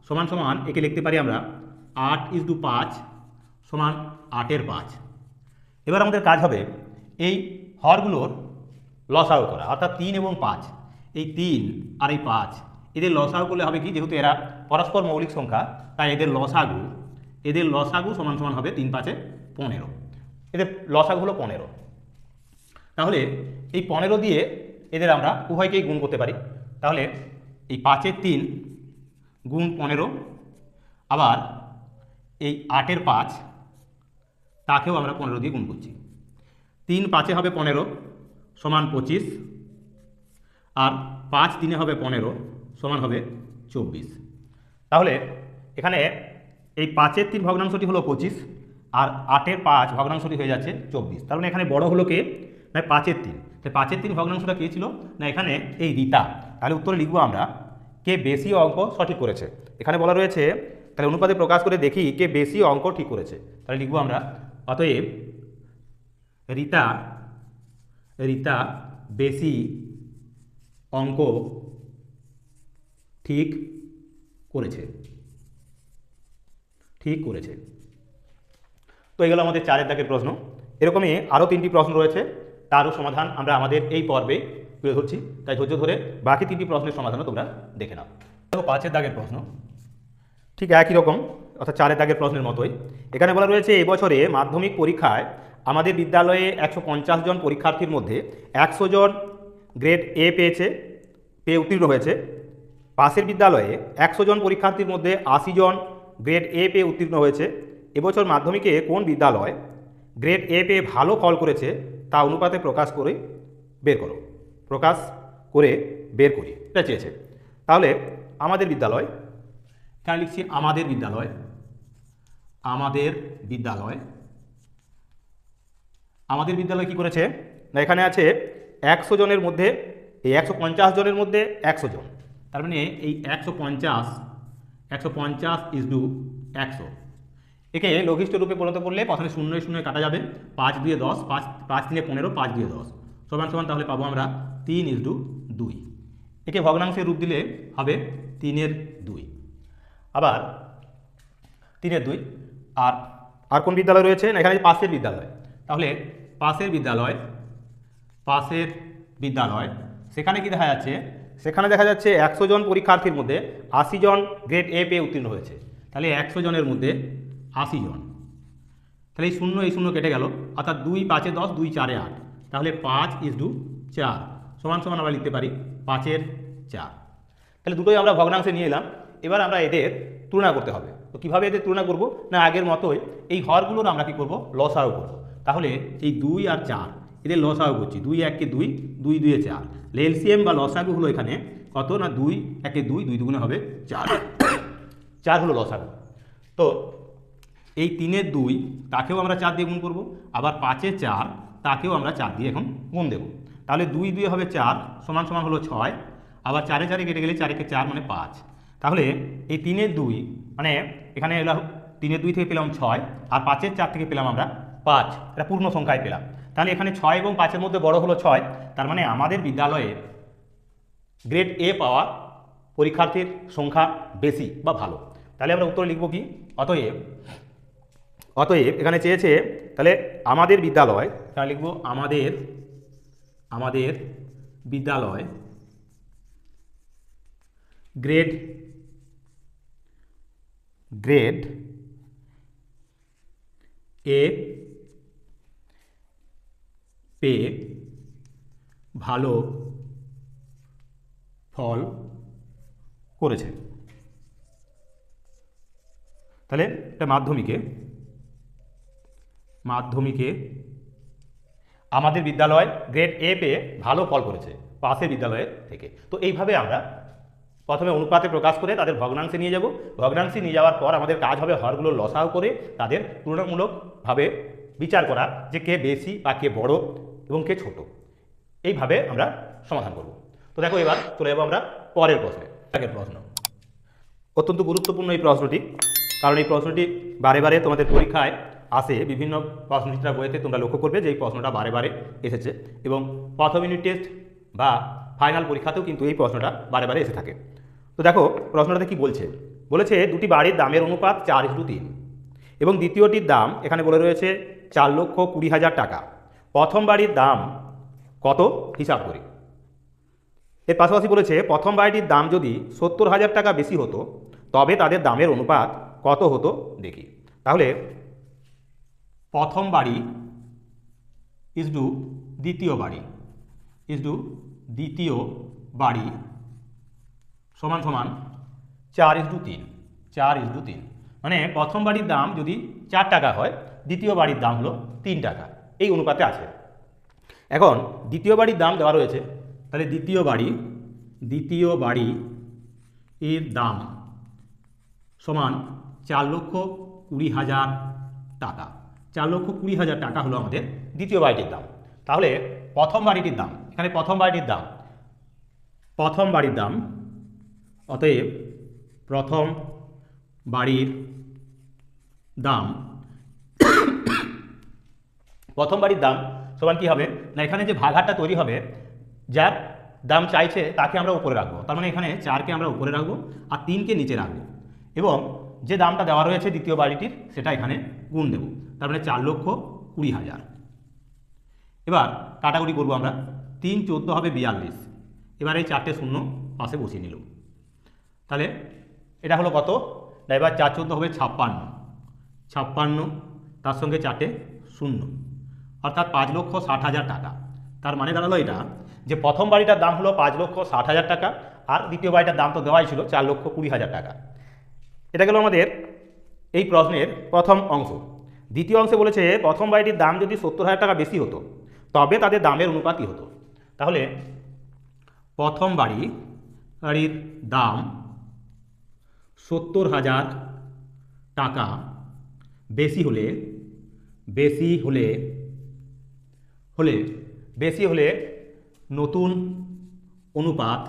সমান সমান একে লিখতে পারি আমরা 8 ইজডু 5 সমান 8-এর 5। এবার আমাদের কাজ হবে এই হরগুলোর লসাগু করা, অর্থাৎ 3 এবং 5, এই 3 আর এই 5 এদের লসাগু করলে হবে কি, যেহেতু এরা পরস্পর মৌলিক সংখ্যা তাই এদের লসাগু সমান সমান হবে 3 5 15, এদের লসাগু হলো 15। তাহলে এই 15 দিয়ে এদের আমরা উভয়কেই গুণ করতে পারি। তাহলে এই 5-এর 3 গুণ 15, আবার এই 8-এর 5 তাকেও আমরা 15 দিয়ে গুণ করছি। 3 5-এ হবে 15 সমান 25, আর 5 3-এ হবে 15 সমান হবে 24। তাহলে এখানে এই 5-এর 3 ভগ্নাংশটি হলো 25 আর 8-এর 5 ভগ্নাংশটি হয়ে যাচ্ছে 24। তার মানে এখানে বড় হলো কে না 5-এর 3, তাই 5-এর 3 ভগ্নাংশটা কে ছিল না এখানে এই রীতা। তাহলে উত্তরে লিখবো আমরা কে বেশি অঙ্ক সঠিক করেছে। এখানে বলা রয়েছে তাহলে অনুপাতে প্রকাশ করে দেখি কে বেশি অঙ্ক ঠিক করেছে, তাহলে লিখবো আমরা অতএব রীতা বেশি অঙ্ক ঠিক করেছে। তো এগুলো আমাদের 4-এর দাগের প্রশ্ন। এরকমই আরও 3টি প্রশ্ন রয়েছে, তারও সমাধান আমরা আমাদের এই পর্বে তুলে ধরছি, তাই ধৈর্য ধরে বাকি 3টি প্রশ্নের সমাধানও তোমরা দেখে নাও। দেখো 5-এর দাগের প্রশ্ন ঠিক একই রকম, অর্থাৎ 4-এর দাগের প্রশ্নের মতোই। এখানে বলা রয়েছে এবছরে মাধ্যমিক পরীক্ষায় আমাদের বিদ্যালয়ে 150 জন পরীক্ষার্থীর মধ্যে 100 জন গ্রেড এ পেয়ে উত্তীর্ণ হয়েছে। পাশের বিদ্যালয়ে 100 জন পরীক্ষার্থীর মধ্যে 80 জন গ্রেড এ পেয়ে উত্তীর্ণ হয়েছে। এবছর মাধ্যমিকে কোন বিদ্যালয় গ্রেড এ পেয়ে ভালো ফল করেছে তা অনুপাতে প্রকাশ করে বের করি, এটা চেয়েছে। তাহলে আমাদের বিদ্যালয়, এখানে লিখছি আমাদের বিদ্যালয় কি করেছে না এখানে আছে 100 জনের মধ্যে এই 150 জনের মধ্যে 100 জন, তার মানে এই 150 ইজডু 100। একে লঘিষ্ঠ রূপে পরিণত করলে প্রথমে 0 0 কাটা যাবে, 5 2 10, 5 3 15, 5 2 10 সমান সমান তাহলে পাবো আমরা 3 ইজডু 2। একে ভগ্নাংশের রূপ দিলে হবে 3-এর 2, আবার 3-এর 2। আর কোন বিদ্যালয় রয়েছে না এখানে পাশের বিদ্যালয়, তাহলে পাশের বিদ্যালয় সেখানে কি দেখা যাচ্ছে, সেখানে দেখা যাচ্ছে 100 জন পরীক্ষার্থীর মধ্যে 80 জন গ্রেড এ পেয়ে উত্তীর্ণ হয়েছে। তাহলে 100 জনের মধ্যে 80 জন, তাহলে এই শূন্য কেটে গেল, অর্থাৎ 2 5 10, 2 4 8, তাহলে 5:4 সমান সমান আমরা লিখতে পারি 5/4। তাহলে দুটোই আমরা ভগ্নাংশে নিয়ে এলাম। এবার আমরা এদের তুলনা করতে হবে। তো কীভাবে এদের তুলনা করব না, আগের মতোই এই হরগুলোর আমরা কী করব, লসাগু করব। তাহলে এই 2 আর 4 এদের লসাগু করছি, 2 1 2, 2 2 4। এলসিএম বা লসাগু হলো এখানে কত না 2 1 2, 2 2 হবে 4, 4 হলো লসাগু। তো এই 3-এর 2 তাকেও আমরা 4 দিয়ে গুণ করব, আবার 5-এর 4 তাকেও আমরা 4 দিয়ে এখন গুণ দেব। তাহলে 2 2 হবে 4 সমান সমান হলো 6, আবার 4 4 কেটে গেলে 4 4 মানে 5। তাহলে এই 3-এর 2 মানে এখানে এলো 3-এর 2 থেকে পেলাম 6, আর 5-এর 4 থেকে পেলাম আমরা 5, এটা পূর্ণ সংখ্যায় পেলাম। তাহলে এখানে 6 এবং 5-এর মধ্যে বড় হলো 6, তার মানে আমাদের বিদ্যালয়ে গ্রেড এ পাওয়া পরীক্ষার্থীর সংখ্যা বেশি বা ভালো। তাহলে আমরা উত্তর লিখব কি, অতএব এখানে চেয়েছে তাহলে আমাদের বিদ্যালয়, তাহলে লিখব আমাদের বিদ্যালয় গ্রেড এ পেয়ে ভালো ফল করেছে। তাহলে এটা মাধ্যমিকে আমাদের বিদ্যালয় গ্রেড এ পেয়ে ভালো ফল করেছে পাশের বিদ্যালয়ের থেকে। তো এইভাবে আমরা প্রথমে অনুপাতে প্রকাশ করে তাদের ভগ্নাংশে নিয়ে যাব। ভগ্নাংশে নিয়ে যাওয়ার পর আমাদের কাজ হবে হরগুলোর লসাগু করে তাদের তুলনামূলকভাবে বিচার করা যে কে বেশি বা কে বড় এবং কে ছোট। এইভাবে আমরা সমাধান করব। তো দেখো এবার চলে যাবো আমরা পরের প্রশ্নে। আগের প্রশ্ন অত্যন্ত গুরুত্বপূর্ণ এই প্রশ্নটি, কারণ এই প্রশ্নটি বারে বারে তোমাদের পরীক্ষায় আসে। বিভিন্ন প্রশ্নচিত্রা বইতে তোমরা লক্ষ্য করবে যে এই প্রশ্নটা বারে বারে এসেছে, এবং প্রথম ইউনিট টেস্ট বা ফাইনাল পরীক্ষাতেও কিন্তু এই প্রশ্নটা বারে বারে এসে থাকে। তো দেখো প্রশ্নটাতে কি বলেছে দুটি বাড়ির দামের অনুপাত 4:3, এবং দ্বিতীয়টির দাম এখানে বলে রয়েছে 4,20,000 টাকা। প্রথম বাড়ির দাম কত হিসাব করি। এর পাশাপাশি বলেছে প্রথম বাড়িটির দাম যদি 70,000 টাকা বেশি হতো তবে তাদের দামের অনুপাত কত হতো দেখি। তাহলে প্রথম বাড়ি ইজ টু দ্বিতীয় বাড়ি সমান সমান 4:3, মানে প্রথম বাড়ির দাম যদি 4 টাকা হয়, দ্বিতীয় বাড়ির দাম হলো 3 টাকা, এই অনুপাতে আছে। এখন দ্বিতীয় বাড়ির দাম দেওয়া রয়েছে, তাহলে দ্বিতীয় বাড়ি এর দাম সমান 4,20,000 টাকা। 4,20,000 টাকা হলো আমাদের দ্বিতীয় বাড়িটির দাম। তাহলে প্রথম বাড়িটির দাম, এখানে প্রথম বাড়ির দাম, অতএব প্রথম বাড়ির দাম সমান কি হবে না, এখানে যে ভাগারটা তৈরি হবে, যার দাম চাইছে তাকে আমরা উপরে রাখবো, তার মানে এখানে 4কে আমরা উপরে রাখবো আর 3কে নিচে রাখবো, এবং যে দামটা দেওয়া রয়েছে দ্বিতীয় বাড়িটির সেটা এখানে গুণ দেবো, তার মানে 4,20,000। এবার কাটাকুটি করবো আমরা, 3 14 হবে 42, এবার এই 4টে শূন্য পাশে বসিয়ে নিল। তাহলে এটা হলো কত না, এবার 4 14 হবে 56, তার সঙ্গে 4টে শূন্য, অর্থাৎ 5,60,000 টাকা। তার মানে দাঁড়ালো এটা যে প্রথম বাড়িটার দাম হলো 5,60,000 টাকা, আর দ্বিতীয় বাড়িটার দাম তো দেওয়াই ছিল 4,20,000 টাকা। এটা গেল আমাদের এই প্রশ্নের প্রথম অংশ। দ্বিতীয় অংশে বলেছে প্রথম বাড়িটির দাম যদি 70,000 টাকা বেশি হতো তবে তাদের দামের অনুপাত কী হতো। তাহলে প্রথম বাড়ির দাম 70,000 টাকা বেশি হলে নতুন অনুপাত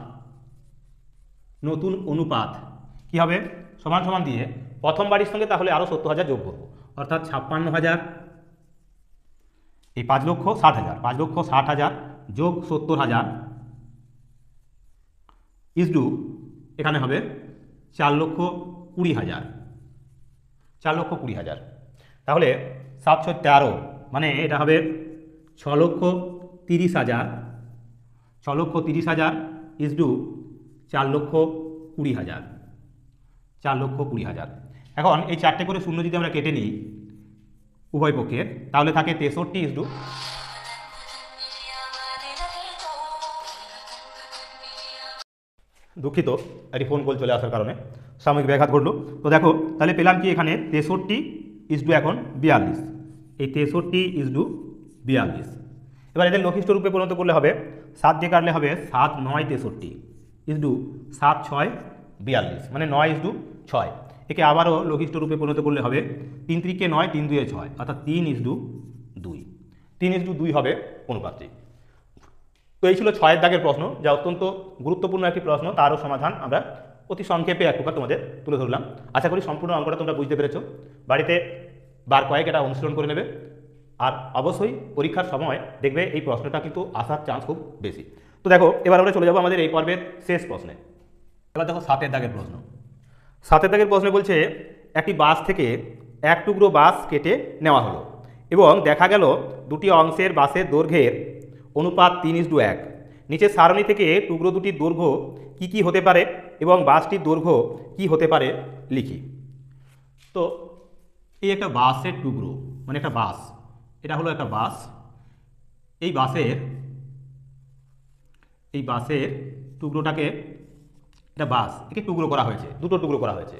কি হবে, সমান সমান দিয়ে প্রথম বাড়ির সঙ্গে তাহলে আরও 70,000 যোগ করবো, অর্থাৎ 56,000, এই 5,60,000 যোগ 70,000 ইজ টু এখানে হবে 4,20,000। তাহলে 713, মানে এটা হবে 6,30,000 ইজ টু 4,20,000। এখন এই 4টে করে শূন্য যদি আমরা কেটে নিই, উভয় পক্ষের, তাহলে থাকে 63:, দুঃখিত একটি ফোন কল চলে আসার কারণে সাময়িক ব্যাঘাত ঘটলো। তো দেখো তাহলে পেলাম কি এখানে 63:, এখন 42, এই 63:42। এবার এদের লঘিষ্ঠ রূপে পরিণত করলে হবে 7 দিয়ে কাটলে হবে 7 9 63 7 6 42, মানে 9:6। একে আবারও লঘিষ্ঠ রূপে পরিণত করলে হবে 3 3 9 3 2 6, অর্থাৎ 3:2, 3:2 হবে অনুপাতটি। তো এই ছিল 6 দাগের প্রশ্ন, যা অত্যন্ত গুরুত্বপূর্ণ একটি প্রশ্ন। তারও সমাধান আমরা অতি সংক্ষেপে এক প্রকার তোমাদের তুলে ধরলাম। আশা করি সম্পূর্ণ অঙ্কটা তোমরা বুঝতে পেরেছো। বাড়িতে বার কয়েক এটা অনুশীলন করে নেবে, আর অবশ্যই পরীক্ষার সময় দেখবে এই প্রশ্নটা কিন্তু আসার চান্স খুব বেশি। তো দেখো এবার আমরা চলে যাবো আমাদের এই পর্বের শেষ প্রশ্নে। এবার দেখো 7 দাগের প্রশ্ন। 7 দাগের প্রশ্নে বলছে একটি বাঁশ থেকে এক টুকরো বাঁশ কেটে নেওয়া হলো এবং দেখা গেল দুটি অংশের বাঁশের দৈর্ঘ্যের অনুপাত 3:1। নিচের সারণী থেকে টুকরো দুটির দৈর্ঘ্য কি কি হতে পারে এবং বাঁশটির দৈর্ঘ্য কি হতে পারে লিখি। তো এই একটা বাঁশের টুকরো, মানে একটা বাঁশ, এটা হলো একটা বাঁশ। এই বাঁশের টুকরোটাকে, এটা বাঁশ, একে টুকরো করা হয়েছে, দুটো টুকরো করা হয়েছে।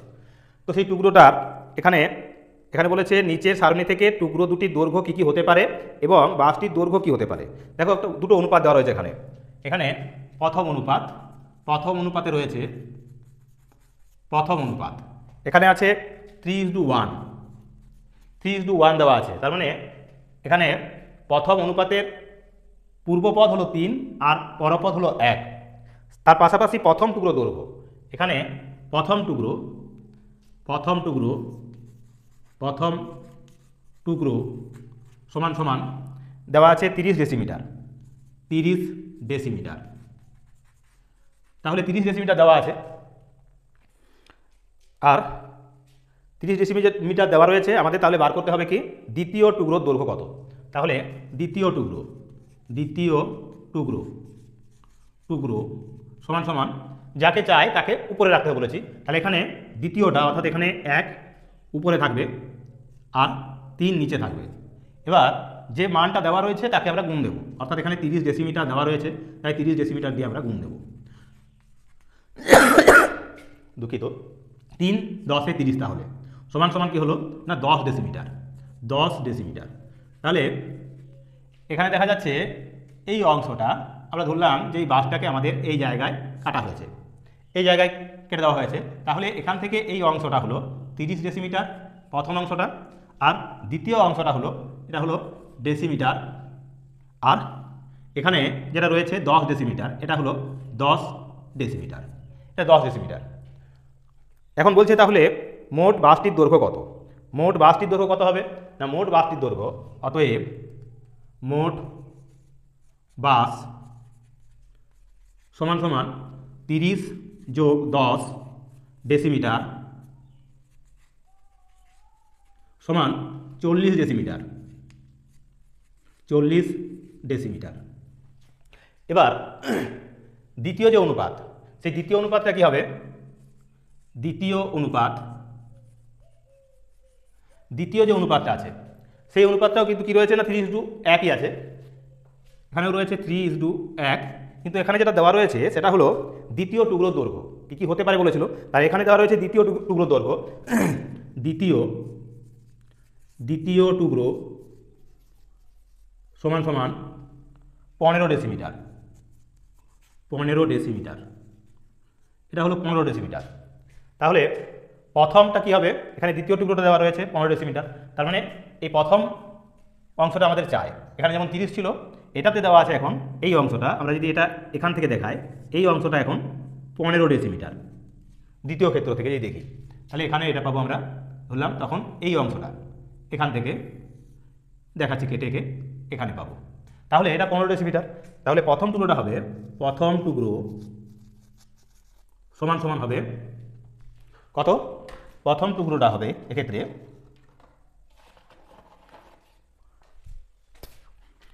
তো সেই টুকরোটার এখানে বলেছে নিচের সারণী থেকে টুকরো দুটির দৈর্ঘ্য কী কী হতে পারে এবং বাঁশটির দৈর্ঘ্য কী হতে পারে। দেখো একটা দুটো অনুপাত দেওয়া রয়েছে এখানে প্রথম অনুপাতে রয়েছে প্রথম অনুপাত, এখানে আছে 3:1, 3:1 দেওয়া আছে। তার মানে এখানে প্রথম অনুপাতের পূর্বপদ হলো 3 আর পরপদ হলো 1। তার পাশাপাশি প্রথম টুকরো দৈর্ঘ্য, এখানে প্রথম টুকরো সমান সমান দেওয়া আছে 30 ডেসিমিটার, 30 ডেসিমিটার। তাহলে 30 ডেসিমিটার দেওয়া আছে, আর 30 ডেসিমিটার দেওয়া রয়েছে আমাদের। তাহলে বার করতে হবে কি দ্বিতীয় টুকরোর দৈর্ঘ্য কত। তাহলে দ্বিতীয় টুকরো সমান সমান যাকে চাই তাকে উপরে রাখতে বলেছি। তাহলে এখানে দ্বিতীয়টা, অর্থাৎ এখানে 1 উপরে থাকবে আর 3 নিচে থাকবে। এবার যে মানটা দেওয়া রয়েছে তাকে আমরা গুণ দেবো, অর্থাৎ এখানে 30 ডেসিমিটার দেওয়া রয়েছে, তাই 30 ডেসিমিটার দিয়ে আমরা গুণ দেবো। দুঃখিত, 3 10 এ 30 তাহলে সমান সমান কি হলো না 10 ডেসিমিটার, 10 ডেসিমিটার। তাহলে এখানে দেখা যাচ্ছে এই অংশটা আমরা ধরলাম যে এই বাঁশটাকে আমাদের এই জায়গায় কাটা হয়েছে, এই জায়গায় কেটে দেওয়া হয়েছে। তাহলে এখান থেকে এই অংশটা হলো 30 ডেসিমিটার প্রথম অংশটা, আর দ্বিতীয় অংশটা হলো এটা হলো ডেসিমিটার, আর এখানে যেটা রয়েছে 10 ডেসিমিটার, এটা হলো 10 ডেসিমিটার, এটা 10 ডেসিমিটার। এখন বলছে তাহলে মোট বাঁশটির দৈর্ঘ্য কত। মোট বাঁশটির দৈর্ঘ্য কত হবে না, মোট বাঁশটির দৈর্ঘ্য, অতএব মোট বাঁশ সমান সমান 30 যোগ 10 ডেসিমিটার সমান 40 ডেসিমিটার, 40 ডেসিমিটার। এবার দ্বিতীয় যে অনুপাত, সেই দ্বিতীয় অনুপাতটা কি হবে, দ্বিতীয় যে অনুপাতটা আছে সেই অনুপাতটাও কিন্তু কি রয়েছে না 3:1ই আছে, এখানেও রয়েছে 3:1, কিন্তু এখানে যেটা দেওয়া রয়েছে সেটা হলো দ্বিতীয় টুকরোর দৈর্ঘ্য কী কী হতে পারে বলেছিল। তাই এখানে দেওয়া রয়েছে দ্বিতীয় টুকরোর দৈর্ঘ্য, দ্বিতীয় টুকরো সমান সমান 15 ডেসিমিটার, 15 ডেসিমিটার, এটা হলো 15 ডেসিমিটার। তাহলে প্রথমটা কি হবে, এখানে দ্বিতীয় টুকরোটা দেওয়া রয়েছে 15 ডেসিমিটার, তার মানে এই প্রথম অংশটা আমাদের চাই। এখানে যেমন 30 ছিল, এটাতে দেওয়া আছে এখন এই অংশটা, আমরা যদি এটা এখান থেকে দেখাই, এই অংশটা এখন 15 ডেসিমিটার দ্বিতীয় ক্ষেত্র থেকে যদি দেখি, তাহলে এখানে এটা পাবো আমরা, ধরলাম তখন এই অংশটা এখান থেকে দেখাচ্ছি কেটে এখানে পাবো। তাহলে এটা 15 ডেসিমিটার। তাহলে প্রথম টুকরোটা হবে, প্রথম টুকরো সমান সমান হবে কত, প্রথম টুকরোটা হবে এক্ষেত্রে,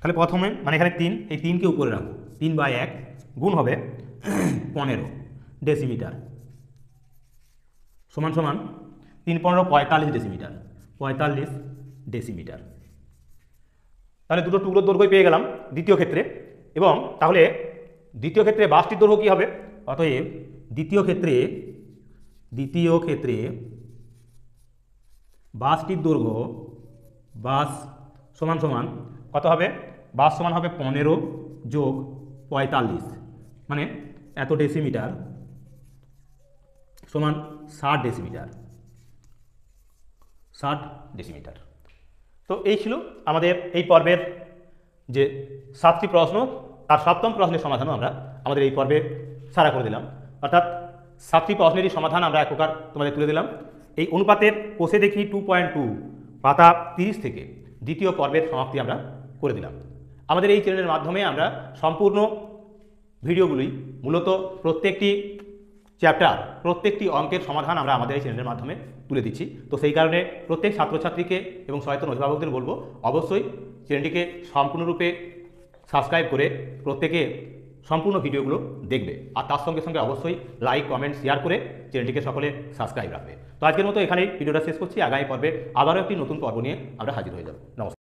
তাহলে প্রথমে মানে এখানে 3, এই 3কে উপরে রাখবো, 3/1 গুণ হবে 15 ডেসিমিটার সমান সমান 3 15 45 ডেসিমিটার, 45 ডেসিমিটার। তাহলে দুটো টুকরোর দৈর্ঘ্য পেয়ে গেলাম দ্বিতীয় ক্ষেত্রে। এবং তাহলে দ্বিতীয় ক্ষেত্রে বাসটির দৈর্ঘ্য কী হবে? অতএব দ্বিতীয় ক্ষেত্রে বাসটির দৈর্ঘ্য বাস সমান সমান কত হবে? বাস সমান হবে 15 যোগ 45, মানে এত ডেসিমিটার সমান 60 ডেসিমিটার। 60 ডেসিমিটার। তো এই ছিল আমাদের এই পর্বের যে 7টি প্রশ্ন, তার 7তম প্রশ্নের সমাধানও আমরা আমাদের এই পর্বে সারা করে দিলাম। অর্থাৎ 7টি প্রশ্নেরই সমাধান আমরা এক প্রকার তোমাদের তুলে দিলাম। এই অনুপাতের কোষে দেখি 2.2 পাতা 30 থেকে দ্বিতীয় পর্বের সমাপ্তি আমরা করে দিলাম। আমাদের এই চ্যানেলের মাধ্যমে আমরা সম্পূর্ণ ভিডিওগুলি মূলত প্রত্যেকটি চ্যাপ্টার, প্রত্যেকটি অঙ্কের সমাধান আমরা আমাদের এই চ্যানেলের মাধ্যমে তুলে দিচ্ছি। তো সেই কারণে প্রত্যেক ছাত্রছাত্রীকে এবং সচেতন অভিভাবকদের বলবো অবশ্যই চ্যানেলটিকে সম্পূর্ণরূপে সাবস্ক্রাইব করে প্রত্যেকে সম্পূর্ণ ভিডিওগুলো দেখবে। আর তার সঙ্গে সঙ্গে অবশ্যই লাইক, কমেন্ট, শেয়ার করে চ্যানেলটিকে সকলে সাবস্ক্রাইব রাখবে। তো আজকের মতো এখানেই ভিডিওটা শেষ করছি। আগামী পর্বে আবারও একটি নতুন পর্ব নিয়ে আমরা হাজির হয়ে যাব। নমস্কার।